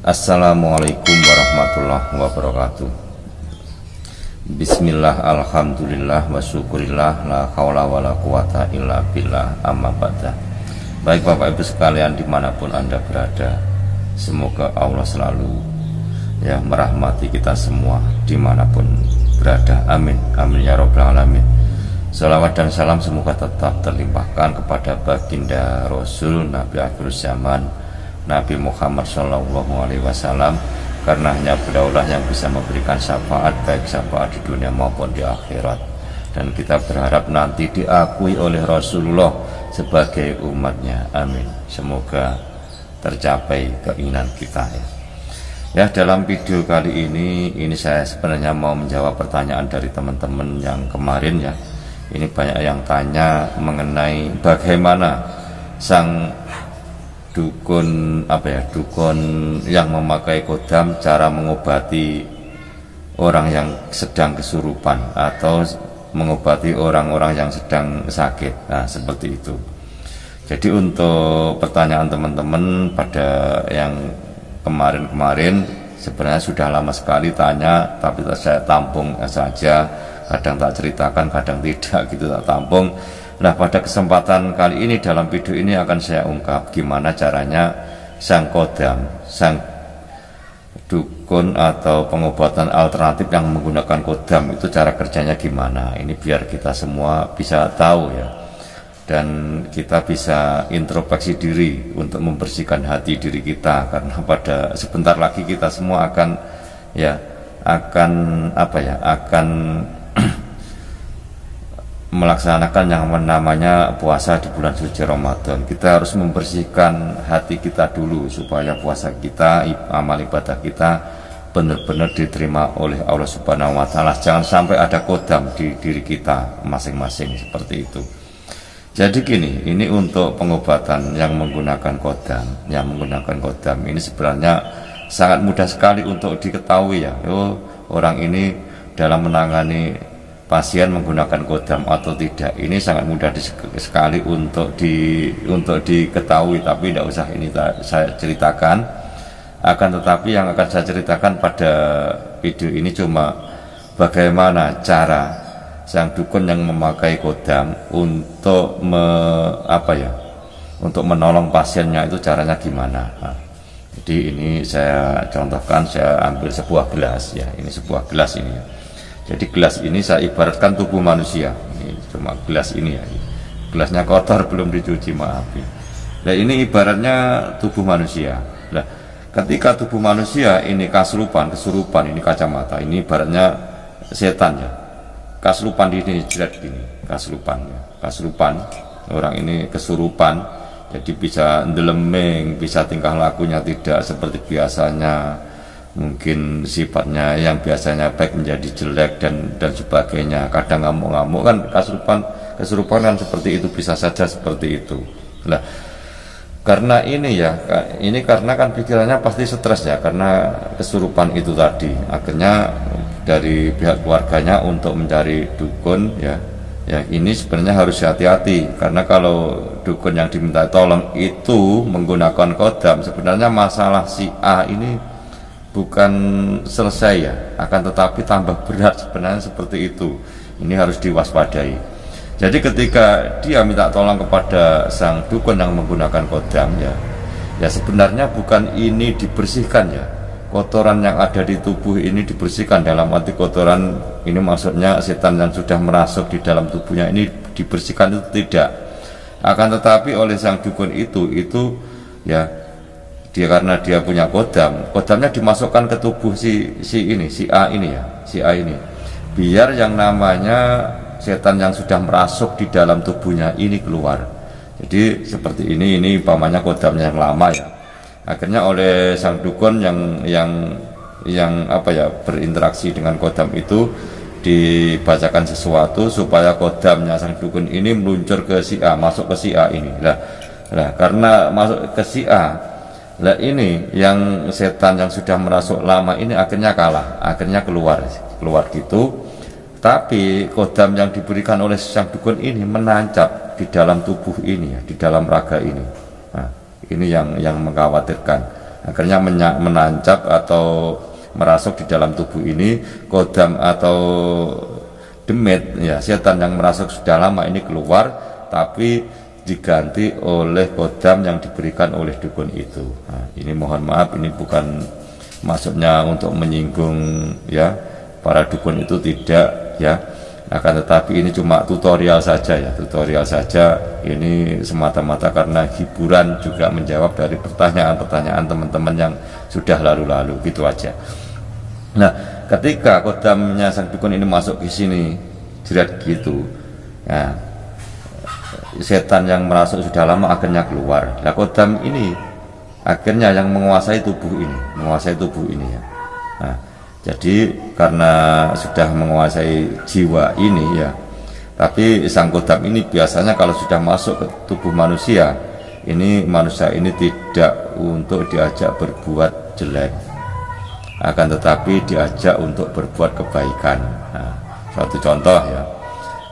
Assalamualaikum warahmatullahi wabarakatuh. Bismillah, alhamdulillah, wa syukurillah, la haula wa la quwata illa billah, amma ba'da. Baik Bapak Ibu sekalian dimanapun Anda berada, semoga Allah selalu merahmati kita semua dimanapun berada, amin, amin ya rabbal alamin. Salawat dan salam semoga tetap terlimpahkan kepada baginda Rasul Nabi akhir zaman, Nabi Muhammad SAW, karena hanya beliaulah yang bisa memberikan syafaat, baik syafaat di dunia maupun di akhirat. Dan kita berharap nanti diakui oleh Rasulullah sebagai umatnya, amin. Semoga tercapai keinginan kita ya. Dalam video kali ini saya sebenarnya mau menjawab pertanyaan dari teman-teman yang kemarin ya. Ini banyak yang tanya mengenai bagaimana sang dukun dukun yang memakai kodam cara mengobati orang yang sedang kesurupan atau mengobati orang-orang yang sedang sakit. Nah, seperti itu. Jadi untuk pertanyaan teman-teman pada yang kemarin-kemarin sebenarnya sudah lama sekali tanya, tapi saya tampung saja, kadang tak ceritakan, kadang tidak gitu, tak tampung. Nah, pada kesempatan kali ini dalam video ini akan saya ungkap gimana caranya sang kodam, sang dukun atau pengobatan alternatif yang menggunakan kodam itu cara kerjanya gimana. Ini biar kita semua bisa tahu ya, dan kita bisa introspeksi diri untuk membersihkan hati diri kita, karena pada sebentar lagi kita semua akan melaksanakan yang namanya puasa di bulan suci Ramadan. Kita harus membersihkan hati kita dulu supaya puasa kita, amal ibadah kita benar-benar diterima oleh Allah Subhanahu wa Ta'ala. Jangan sampai ada kodam di diri kita masing-masing seperti itu. Jadi gini, ini untuk pengobatan yang menggunakan kodam, ini sebenarnya sangat mudah sekali untuk diketahui ya. Orang ini dalam menangani pasien menggunakan kodam atau tidak, ini sangat mudah sekali untuk diketahui, tapi tidak usah ini saya ceritakan. Akan tetapi yang akan saya ceritakan pada video ini cuma bagaimana cara sang dukun yang memakai kodam untuk untuk menolong pasiennya itu caranya gimana. Nah, jadi ini saya contohkan, saya ambil sebuah gelas ya, ini sebuah gelas ini ya. Jadi gelas ini saya ibaratkan tubuh manusia. Ini cuma gelas ini ya. Gelasnya kotor, belum dicuci, maaf ya. Nah, ini ibaratnya tubuh manusia. Nah, ketika tubuh manusia ini kesurupan, ini kacamata. Ini ibaratnya setan ya. Kesurupan di sini jelas gini, kesurupan. Orang ini kesurupan. Jadi bisa ndelemeng, bisa tingkah lakunya tidak seperti biasanya. Mungkin sifatnya yang biasanya baik menjadi jelek dan sebagainya. Kadang ngamuk-ngamuk kan, kesurupan kan seperti itu, bisa saja seperti itu. Nah, karena ini karena kan pikirannya pasti stres ya, karena kesurupan itu tadi. Akhirnya dari pihak keluarganya untuk mencari dukun ya ini sebenarnya harus hati-hati, karena kalau dukun yang diminta tolong itu menggunakan kodam, sebenarnya masalah si A ini bukan selesai ya, akan tetapi tambah berat sebenarnya seperti itu. Ini harus diwaspadai. Jadi ketika dia minta tolong kepada sang dukun yang menggunakan kodam ya sebenarnya bukan ini dibersihkan ya, kotoran yang ada di tubuh ini dibersihkan. Dalam arti kotoran ini maksudnya setan yang sudah merasuk di dalam tubuhnya ini dibersihkan, itu tidak. Akan tetapi oleh sang dukun itu ya, dia karena dia punya kodamnya dimasukkan ke tubuh si A ini, biar yang namanya setan yang sudah merasuk di dalam tubuhnya ini keluar. Jadi seperti ini umpamanya kodamnya yang lama ya. Akhirnya oleh sang dukun yang berinteraksi dengan kodam itu dibacakan sesuatu supaya kodamnya sang dukun ini meluncur ke si A, masuk ke si A ini. Lah karena masuk ke si A, lah ini yang setan yang sudah merasuk lama ini akhirnya kalah, akhirnya keluar gitu. Tetapi kodam yang diberikan oleh sang dukun ini menancap di dalam tubuh ini ya, di dalam raga ini. Nah, ini yang mengkhawatirkan. Akhirnya menancap atau merasuk di dalam tubuh ini kodam atau demit ya, setan yang merasuk sudah lama ini keluar, tapi diganti oleh kodam yang diberikan oleh dukun itu. Nah, ini mohon maaf, ini bukan maksudnya untuk menyinggung ya para dukun itu, tidak ya, akan tetapi ini cuma tutorial saja ya, tutorial saja. Ini semata-mata karena hiburan, juga menjawab dari pertanyaan-pertanyaan teman-teman yang sudah lalu-lalu, gitu aja. Nah, ketika kodamnya sang dukun ini masuk ke sini, jerat gitu, nah, setan yang merasuk sudah lama akhirnya keluar. Nah, kodam ini akhirnya yang menguasai tubuh ini ya. Nah, jadi karena sudah menguasai jiwa ini ya, tapi sang kodam ini biasanya kalau sudah masuk ke tubuh manusia ini, manusia ini tidak untuk diajak berbuat jelek, akan tetapi diajak untuk berbuat kebaikan. Nah, suatu contoh ya,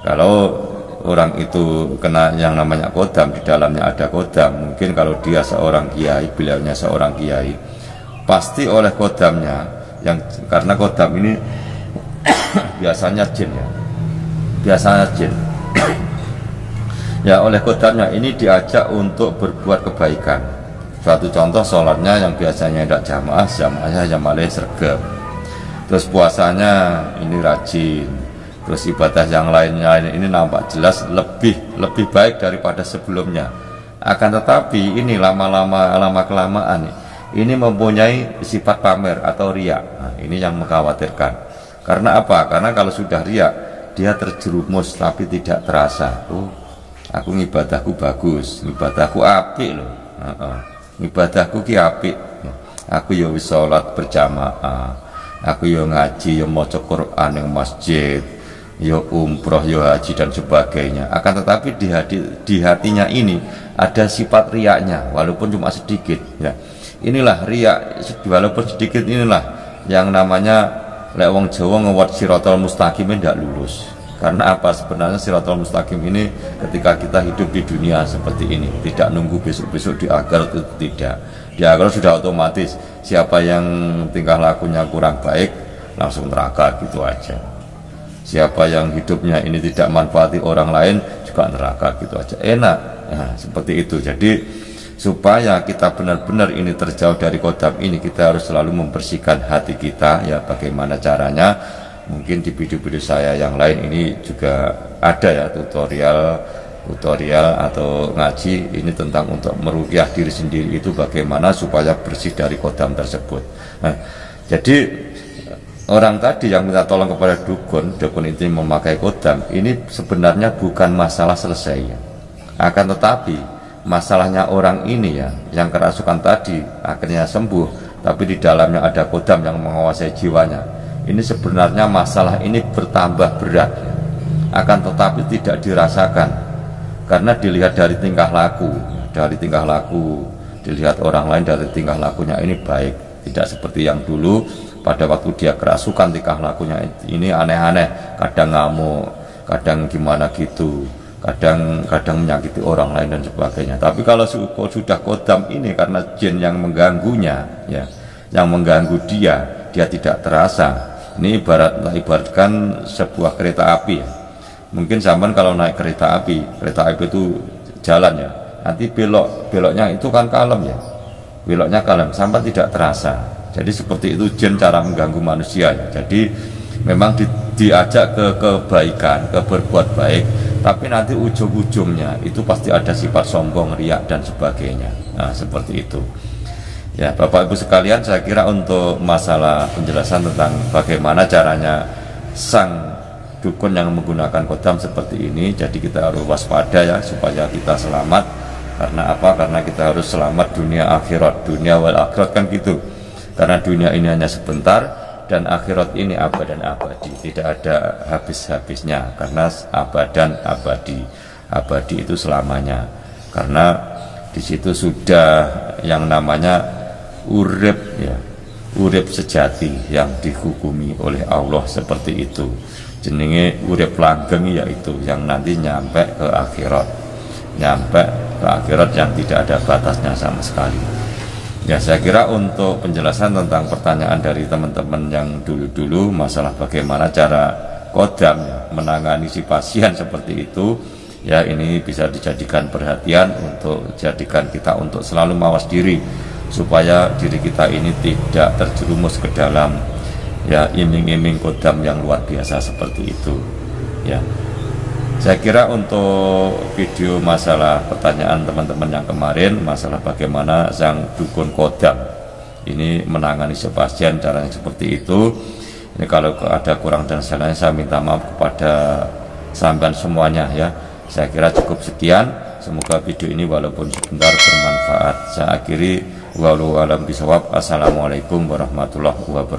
kalau orang itu kena yang namanya kodam, di dalamnya ada kodam, mungkin kalau dia seorang kiai, beliaunya seorang kiai, pasti oleh kodamnya yang, karena kodam ini biasanya jin ya, biasanya jin ya, oleh kodamnya ini diajak untuk berbuat kebaikan. Suatu contoh, sholatnya yang biasanya tidak jamaah, jamaahnya jamaah sergap, terus puasanya ini rajin, terus ibadah yang lainnya ini nampak jelas lebih baik daripada sebelumnya. Akan tetapi ini lama kelamaan ini mempunyai sifat pamer atau riak. Nah, ini yang mengkhawatirkan. Karena apa? Karena kalau sudah riak, dia terjerumus tapi tidak terasa. Oh, aku ngibadahku bagus, ngibadahku apik loh. Ngibadahku ki apik. Aku yo wis salat berjamaah. Aku yo ngaji, yo maca Quran ning masjid, yo umroh, yo haji dan sebagainya. Akan tetapi di hatinya ini ada sifat riaknya, walaupun cuma sedikit ya. Inilah riak, walaupun sedikit, inilah yang namanya lek wong Jawa ngewat siratal mustaqim tidak lulus. Karena apa? Sebenarnya siratal mustaqim ini ketika kita hidup di dunia seperti ini, tidak nunggu besok-besok di akhirat, itu tidak. Di akhirat sudah otomatis, siapa yang tingkah lakunya kurang baik langsung neraka, gitu aja. Siapa yang hidupnya ini tidak manfaati orang lain juga neraka, gitu aja. Enak. Nah, seperti itu. Jadi supaya kita benar-benar ini terjauh dari kodam ini, kita harus selalu membersihkan hati kita ya. Bagaimana caranya? Mungkin di video-video saya yang lain ini juga ada ya, tutorial atau ngaji ini tentang untuk meruqyah diri sendiri, itu bagaimana supaya bersih dari kodam tersebut. Nah, jadi orang tadi yang minta tolong kepada dukun itu memakai kodam, ini sebenarnya bukan masalah selesai ya. Akan tetapi masalahnya orang ini ya, yang kerasukan tadi akhirnya sembuh, tapi di dalamnya ada kodam yang menguasai jiwanya. Ini sebenarnya masalah ini bertambah berat ya. Akan tetapi tidak dirasakan karena dilihat dari tingkah laku, dilihat orang lain dari tingkah lakunya ini baik, tidak seperti yang dulu pada waktu dia kerasukan. Tingkah lakunya ini aneh-aneh, kadang ngamuk, kadang gimana gitu, kadang menyakiti orang lain dan sebagainya. Tapi kalau sudah kodam ini, karena jin yang mengganggunya ya, yang mengganggu dia tidak terasa. Ini ibaratkan sebuah kereta api ya. Mungkin zaman kalau naik kereta api itu jalan ya, nanti beloknya itu kan kalem ya, beloknya kalem sampai tidak terasa. Jadi seperti itu jin cara mengganggu manusia ya. Jadi memang diajak ke kebaikan, ke berbuat baik, tapi nanti ujung-ujungnya itu pasti ada sifat sombong, riak dan sebagainya. Nah, seperti itu ya, Bapak Ibu sekalian. Saya kira untuk masalah penjelasan tentang bagaimana caranya sang dukun yang menggunakan kodam seperti ini, jadi kita harus waspada ya, supaya kita selamat. Karena apa? Karena kita harus selamat dunia akhirat, dunia wal akhirat kan gitu. Karena dunia ini hanya sebentar dan akhirat ini abad dan abadi, tidak ada habis-habisnya, karena abad dan abadi itu selamanya. Karena di situ sudah yang namanya urip ya, urip sejati yang dihukumi oleh Allah seperti itu. jenenge urip langgeng, yaitu yang nanti nyampe ke akhirat, yang tidak ada batasnya sama sekali. Ya, saya kira untuk penjelasan tentang pertanyaan dari teman-teman yang dulu-dulu masalah bagaimana cara Kodam menangani si pasien seperti itu, ya ini bisa dijadikan perhatian untuk jadikan kita untuk selalu mawas diri supaya diri kita ini tidak terjerumus ke dalam ya iming-iming Kodam yang luar biasa seperti itu. Ya, saya kira untuk video masalah pertanyaan teman-teman yang kemarin masalah bagaimana sang dukun Kodam ini menangani si pasien caranya seperti itu, ini kalau ada kurang dan salahnya saya minta maaf kepada sampean semuanya ya. Saya kira cukup sekian. Semoga video ini walaupun sebentar bermanfaat. Saya akhiri, wallahu a'lam bishawab. Assalamualaikum warahmatullahi wabarakatuh.